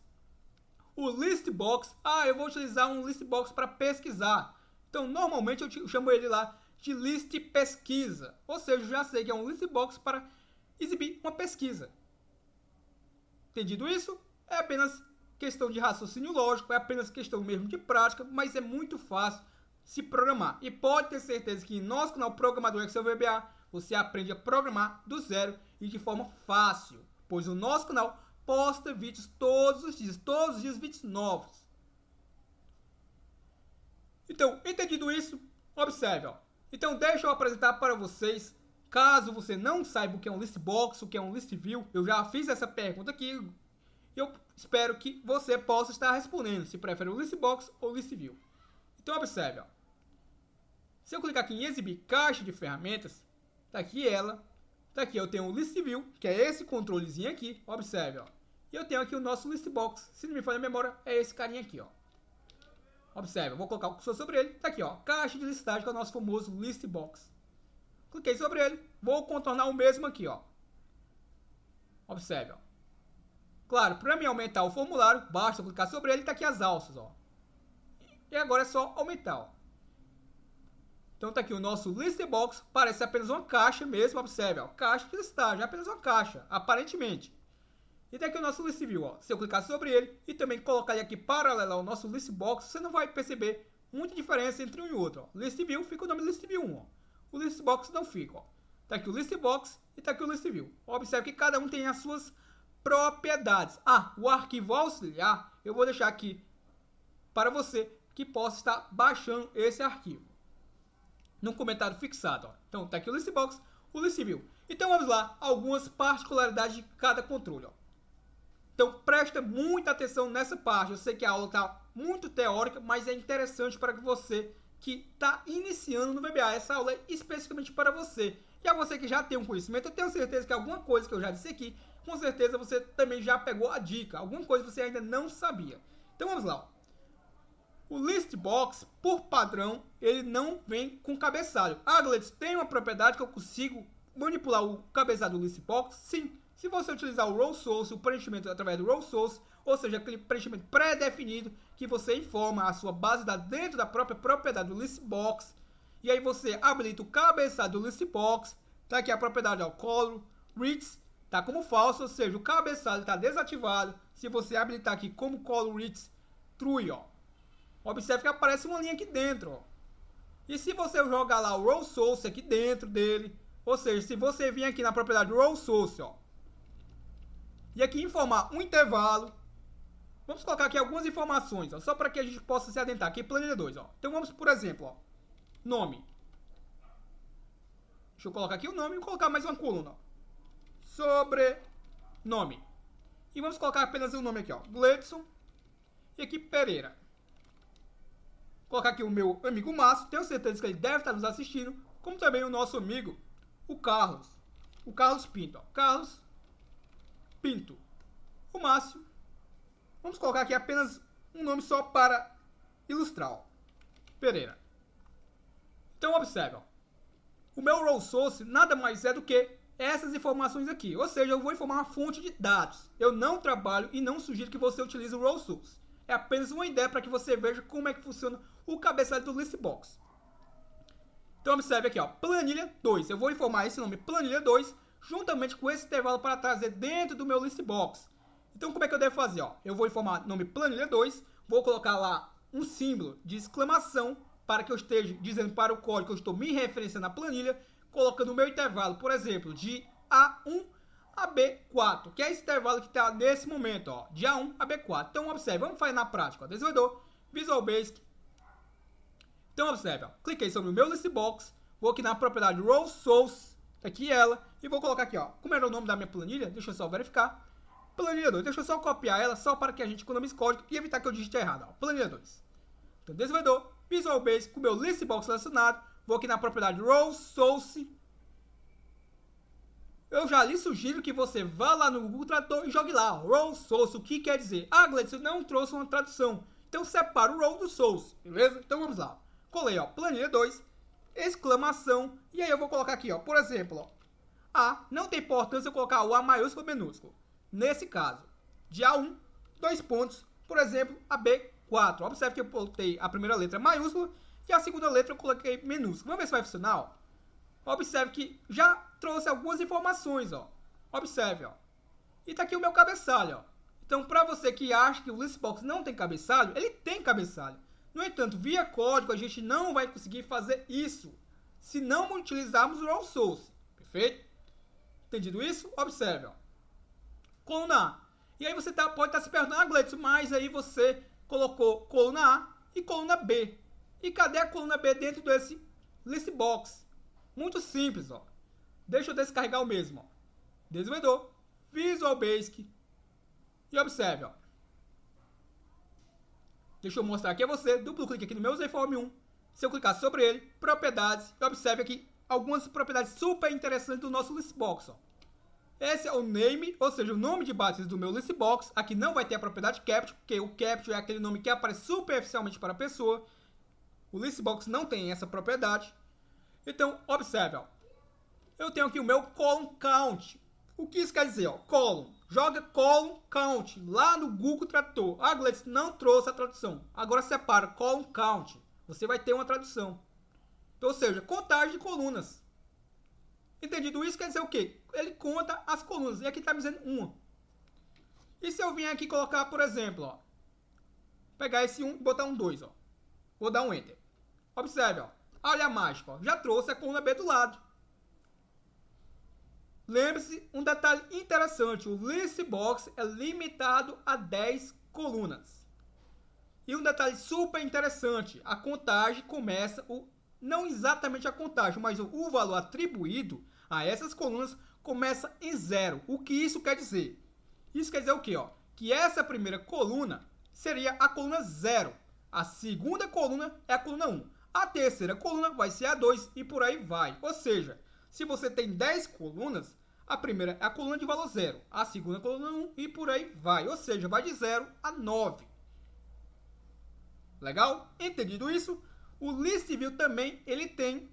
o list box. Eu vou utilizar um list box para pesquisar. Então, normalmente eu chamo ele lá de list pesquisa. Ou seja, eu já sei que é um list box para exibir uma pesquisa. Entendido isso? É apenas questão de raciocínio lógico, é apenas questão mesmo de prática, mas é muito fácil se programar. E pode ter certeza que em nosso canal Programador Excel VBA, você aprende a programar do zero e de forma fácil, pois o nosso canal posta vídeos todos os dias vídeos novos. Então, entendido isso, observe, ó. Então, deixa eu apresentar para vocês, caso você não saiba o que é um list box, o que é um list view, eu já fiz essa pergunta aqui. Eu espero que você possa estar respondendo se prefere o list box ou list view. Então observe, ó. Se eu clicar aqui em exibir caixa de ferramentas, tá aqui ela, tá aqui eu tenho o list view, que é esse controlezinho aqui, observe, ó. E eu tenho aqui o nosso list box, se não me falha a memória, é esse carinha aqui, ó. Observe, eu vou colocar o cursor sobre ele, tá aqui, ó, caixa de listagem, que é o nosso famoso list box. Cliquei sobre ele, vou contornar o mesmo aqui, ó. Observe, ó. Claro, para mim aumentar o formulário, basta clicar sobre ele e tá aqui as alças, ó. E agora é só aumentar, ó. Então tá aqui o nosso list box, parece apenas uma caixa mesmo, observe, ó. Caixa de listagem, apenas uma caixa, aparentemente. E tá aqui o nosso list view, ó. Se eu clicar sobre ele e também colocar ele aqui paralelo ao nosso list box, você não vai perceber muita diferença entre um e outro, ó. List view fica o nome list view 1, ó. O list box não fica, ó. Tá aqui o list box e tá aqui o list view. Observe que cada um tem as suas propriedades. O arquivo auxiliar eu vou deixar aqui para você que possa estar baixando esse arquivo num comentário fixado, ó. Então tá aqui o list box, o list view. Então vamos lá, algumas particularidades de cada controle, ó. Então presta muita atenção nessa parte. Eu sei que a aula está muito teórica, mas é interessante para você que está iniciando no VBA. Essa aula é especificamente para você. E a você que já tem um conhecimento, eu tenho certeza que alguma coisa que eu já disse aqui, com certeza você também já pegou a dica. Alguma coisa você ainda não sabia. Então vamos lá. O list box, por padrão, ele não vem com cabeçalho. Gleitson, tem uma propriedade que eu consigo manipular o cabeçalho do list box? Sim. Se você utilizar o row source, o preenchimento através do row source, ou seja, aquele preenchimento pré-definido que você informa a sua base de dados dentro da própria propriedade do list box, e aí você habilita o cabeçalho do list box, tá aqui a propriedade, ó, color reads, tá como falso, ou seja, o cabeçalho está desativado. Se você habilitar aqui como color reads true, ó, observe que aparece uma linha aqui dentro, ó. E se você jogar lá o row source aqui dentro dele, ou seja, se você vir aqui na propriedade do row source, ó, e aqui informar um intervalo, vamos colocar aqui algumas informações, ó, só para que a gente possa se atentar aqui, planilha 2, ó. Então vamos, por exemplo, ó, nome. Deixa eu colocar aqui o nome e colocar mais uma coluna, ó. Sobrenome. E vamos colocar apenas o nome aqui, ó, Gleitson, e aqui Pereira. Vou colocar aqui o meu amigo Márcio, tenho certeza que ele deve estar nos assistindo. como também o nosso amigo, o Carlos Pinto, ó. Carlos Pinto. O Márcio, vamos colocar aqui apenas um nome só para ilustrar, ó. Pereira. Então observe, ó. O meu raw source nada mais é do que essas informações aqui, ou seja, eu vou informar uma fonte de dados. Eu não trabalho e não sugiro que você utilize o raw source. É apenas uma ideia para que você veja como é que funciona o cabeçalho do Listbox. Então observe aqui, ó, planilha 2. Eu vou informar esse nome planilha 2 juntamente com esse intervalo para trazer dentro do meu Listbox. Então como é que eu devo fazer, ó? Eu vou informar nome planilha 2, vou colocar lá um símbolo de exclamação para que eu esteja dizendo para o código que eu estou me referenciando à planilha, colocando o meu intervalo, por exemplo, de A1 a B4, que é esse intervalo que está nesse momento, ó, de A1 a B4. Então observe, vamos fazer na prática, ó, desenvolvedor, Visual Basic. Então observe, ó, cliquei sobre o meu Listbox, vou aqui na propriedade raw source, aqui ela, e vou colocar aqui, ó, como era o nome da minha planilha, deixa eu só verificar, planilha 2, deixa eu só copiar ela, só para que a gente economize código e evitar que eu digite errado, ó, planilha 2. Então desenvolvedor, Visual Basic, com o meu Listbox selecionado, vou aqui na propriedade raw source. Eu já lhe sugiro que você vá lá no Google Tradutor e jogue lá, raw source, o que quer dizer? Ah, Gleison, não trouxe uma tradução. Então separa o raw do source, beleza? Então vamos lá. Colei, ó, planilha 2, exclamação, e aí eu vou colocar aqui, ó, por exemplo, ó, A, não tem importância eu colocar o A maiúsculo ou minúsculo. Nesse caso, de A1, 2 pontos, por exemplo, a B4. Observe que eu botei a primeira letra maiúscula e a segunda letra eu coloquei minúscula. Vamos ver se vai funcionar, ó. Observe que já trouxe algumas informações, ó. Observe, ó. E tá aqui o meu cabeçalho, ó. Então, para você que acha que o Listbox não tem cabeçalho, ele tem cabeçalho. No entanto, via código, a gente não vai conseguir fazer isso se não utilizarmos o raw source. Perfeito? Entendido isso? Observe, ó. Coluna A. E aí você pode estar se perguntando, ah, Gleison, mas aí você colocou coluna A e coluna B. E cadê a coluna B dentro desse Listbox? Muito simples, ó. Deixa eu descarregar o mesmo, ó. Desenvolvedor, Visual Basic. E observe, ó. Deixa eu mostrar aqui a você. Duplo clique aqui no meu Zenform 1. Se eu clicar sobre ele, propriedades. E observe aqui algumas propriedades super interessantes do nosso Listbox, ó. Esse é o name, ou seja, o nome de bases do meu Listbox. Aqui não vai ter a propriedade capture, porque o capture é aquele nome que aparece superficialmente para a pessoa. O Listbox não tem essa propriedade. Então, observe, ó. Eu tenho aqui o meu column count. O que isso quer dizer, ó? Column. Joga column count lá no Google Tradutor. Ah, Gleison, não trouxe a tradução. Agora separa column count. Você vai ter uma tradução. Então, ou seja, contagem de colunas. Entendido isso, quer dizer o quê? Ele conta as colunas. E aqui está me dizendo uma. E se eu vier aqui colocar, por exemplo, ó. Pegar esse 1 e botar um 2, ó. Vou dar um Enter. Observe, ó. Olha a mágica, ó. Já trouxe a coluna B do lado. Lembre-se, um detalhe interessante. O Listbox é limitado a 10 colunas. E um detalhe super interessante. A contagem começa... Não exatamente a contagem, mas o valor atribuído a essas colunas começa em 0. O que isso quer dizer? Isso quer dizer o quê? Ó? Que essa primeira coluna seria a coluna 0. A segunda coluna é a coluna 1. A terceira coluna vai ser a 2 e por aí vai. Ou seja, se você tem 10 colunas, a primeira é a coluna de valor 0. A segunda coluna 1 e por aí vai. Ou seja, vai de 0 a 9. Legal? Entendido isso? O ListView também ele tem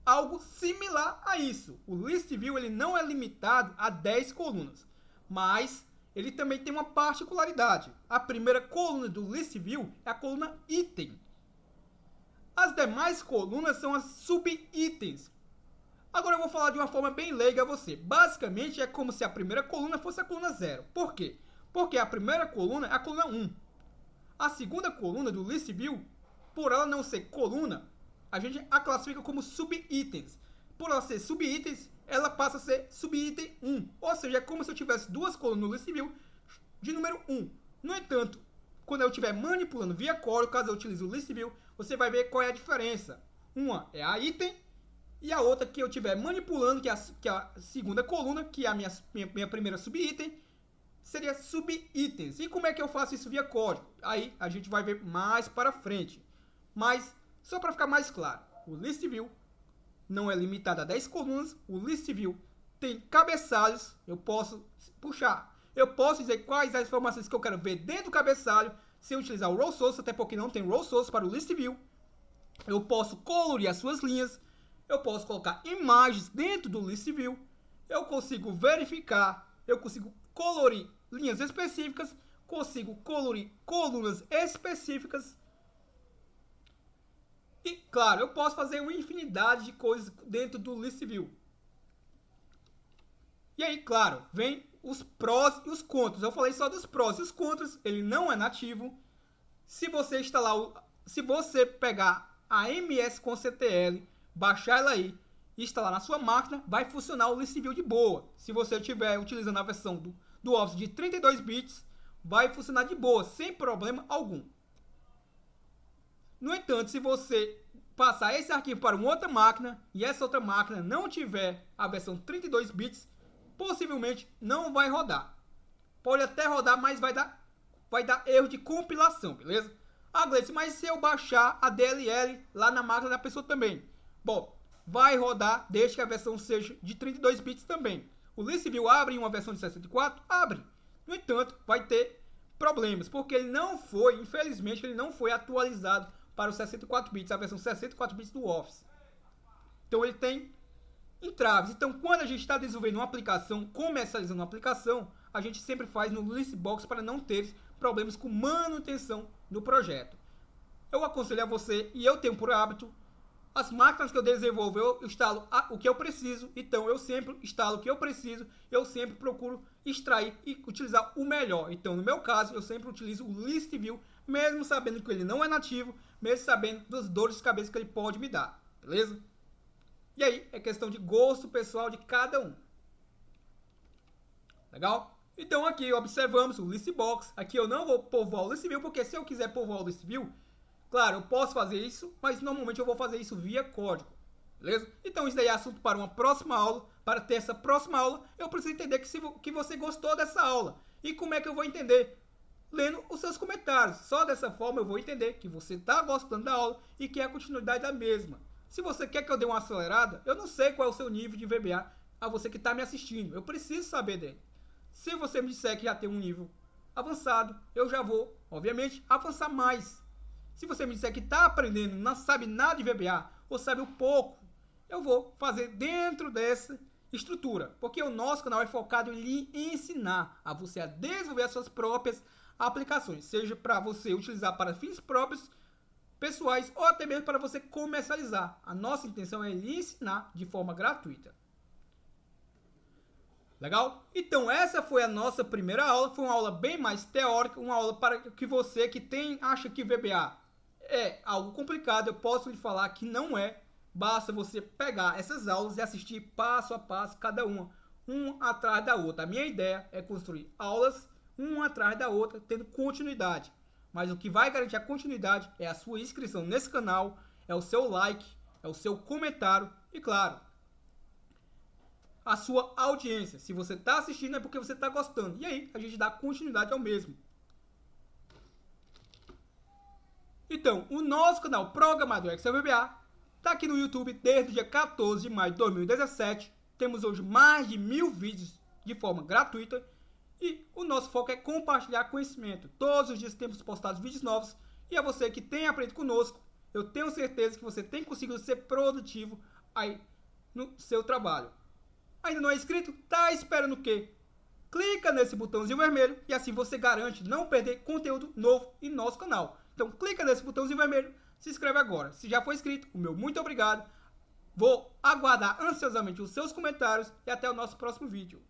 algo similar a isso. O ListView ele não é limitado a 10 colunas, mas ele também tem uma particularidade. A primeira coluna do ListView é a coluna item. As demais colunas são as subitens. Agora eu vou falar de uma forma bem leiga a você. Basicamente é como se a primeira coluna fosse a coluna 0. Por quê? Porque a primeira coluna é a coluna 1. A segunda coluna do ListView, por ela não ser coluna, a gente a classifica como subitens. Por ela ser subitens, ela passa a ser subitem 1. Ou seja, é como se eu tivesse duas colunas no ListView de número 1. No entanto, quando eu estiver manipulando via código, caso eu utilize o ListView, você vai ver qual é a diferença. Uma é a item e a outra que eu estiver manipulando, que é a segunda coluna, que é a minha primeira subitem, seria subitens. E como é que eu faço isso via código? Aí a gente vai ver mais para frente. Mas, só para ficar mais claro, o ListView não é limitado a 10 colunas. O list view tem cabeçalhos, eu posso puxar. Eu posso dizer quais as informações que eu quero ver dentro do cabeçalho, sem utilizar o row source, até porque não tem row source para o list view. Eu posso colorir as suas linhas, eu posso colocar imagens dentro do list view, eu consigo verificar, eu consigo colorir linhas específicas, consigo colorir colunas específicas. E, claro, eu posso fazer uma infinidade de coisas dentro do list view. E aí, claro, vem os prós e os contras. Eu falei só dos prós e os contras. Ele não é nativo. Se você instalar, se você pegar a MS com CTL, baixar ela aí e instalar na sua máquina, vai funcionar o list view de boa. Se você estiver utilizando a versão do Office de 32 bits, vai funcionar de boa, sem problema algum. No entanto, se você passar esse arquivo para uma outra máquina e essa outra máquina não tiver a versão 32 bits, possivelmente não vai rodar. Pode até rodar, mas vai dar erro de compilação, beleza? Ah, Gleice, mas se eu baixar a DLL lá na máquina da pessoa também? Bom, vai rodar desde que a versão seja de 32 bits também. O list view abre em uma versão de 64? Abre. No entanto, vai ter problemas, porque ele não foi, infelizmente, ele não foi atualizado para os 64 bits, a versão 64 bits do Office. Então ele tem entraves. Então quando a gente está desenvolvendo uma aplicação, comercializando uma aplicação, a gente sempre faz no Listbox para não ter problemas com manutenção do projeto. Eu aconselho a você, e eu tenho por hábito, as máquinas que eu desenvolvo, eu instalo o que eu preciso, então eu sempre instalo o que eu preciso, eu sempre procuro extrair e utilizar o melhor. Então no meu caso, eu sempre utilizo o list view, mesmo sabendo que ele não é nativo, mesmo sabendo das dores de cabeça que ele pode me dar, beleza? E aí, é questão de gosto pessoal de cada um. Legal? Então aqui observamos o Listbox. Aqui eu não vou povoar o list view, porque se eu quiser povoar o list view, claro, eu posso fazer isso, mas normalmente eu vou fazer isso via código. Beleza? Então isso daí é assunto para uma próxima aula. Para ter essa próxima aula, eu preciso entender que você gostou dessa aula. E como é que eu vou entender? Lendo os seus comentários. Só dessa forma eu vou entender que você está gostando da aula e que é a continuidade da mesma. Se você quer que eu dê uma acelerada, eu não sei qual é o seu nível de VBA a você que está me assistindo. Eu preciso saber dele. Se você me disser que já tem um nível avançado, eu já vou, obviamente, avançar mais. Se você me disser que está aprendendo, não sabe nada de VBA, ou sabe um pouco, eu vou fazer dentro dessa estrutura. Porque o nosso canal é focado em lhe ensinar a você a desenvolver as suas próprias aplicações. Seja para você utilizar para fins próprios, pessoais, ou até mesmo para você comercializar. A nossa intenção é lhe ensinar de forma gratuita. Legal? Então essa foi a nossa primeira aula. Foi uma aula bem mais teórica, uma aula para que você que acha que VBA é algo complicado, eu posso lhe falar que não é. Basta você pegar essas aulas e assistir passo a passo cada uma atrás da outra. A minha ideia é construir aulas uma atrás da outra, tendo continuidade. Mas o que vai garantir a continuidade é a sua inscrição nesse canal, é o seu like, é o seu comentário e, claro, a sua audiência. Se você está assistindo é porque você está gostando. E aí, a gente dá continuidade ao mesmo. Então, o nosso canal Programador Excel VBA está aqui no YouTube desde o dia 14 de maio de 2017. Temos hoje mais de 1000 vídeos de forma gratuita. E o nosso foco é compartilhar conhecimento. Todos os dias temos postado vídeos novos. E a você que tem aprendido conosco, eu tenho certeza que você tem conseguido ser produtivo aí no seu trabalho. Ainda não é inscrito? Tá esperando o quê? Clica nesse botãozinho vermelho e assim você garante não perder conteúdo novo em nosso canal. Então clica nesse botãozinho vermelho, se inscreve agora. Se já for inscrito, o meu muito obrigado. Vou aguardar ansiosamente os seus comentários e até o nosso próximo vídeo.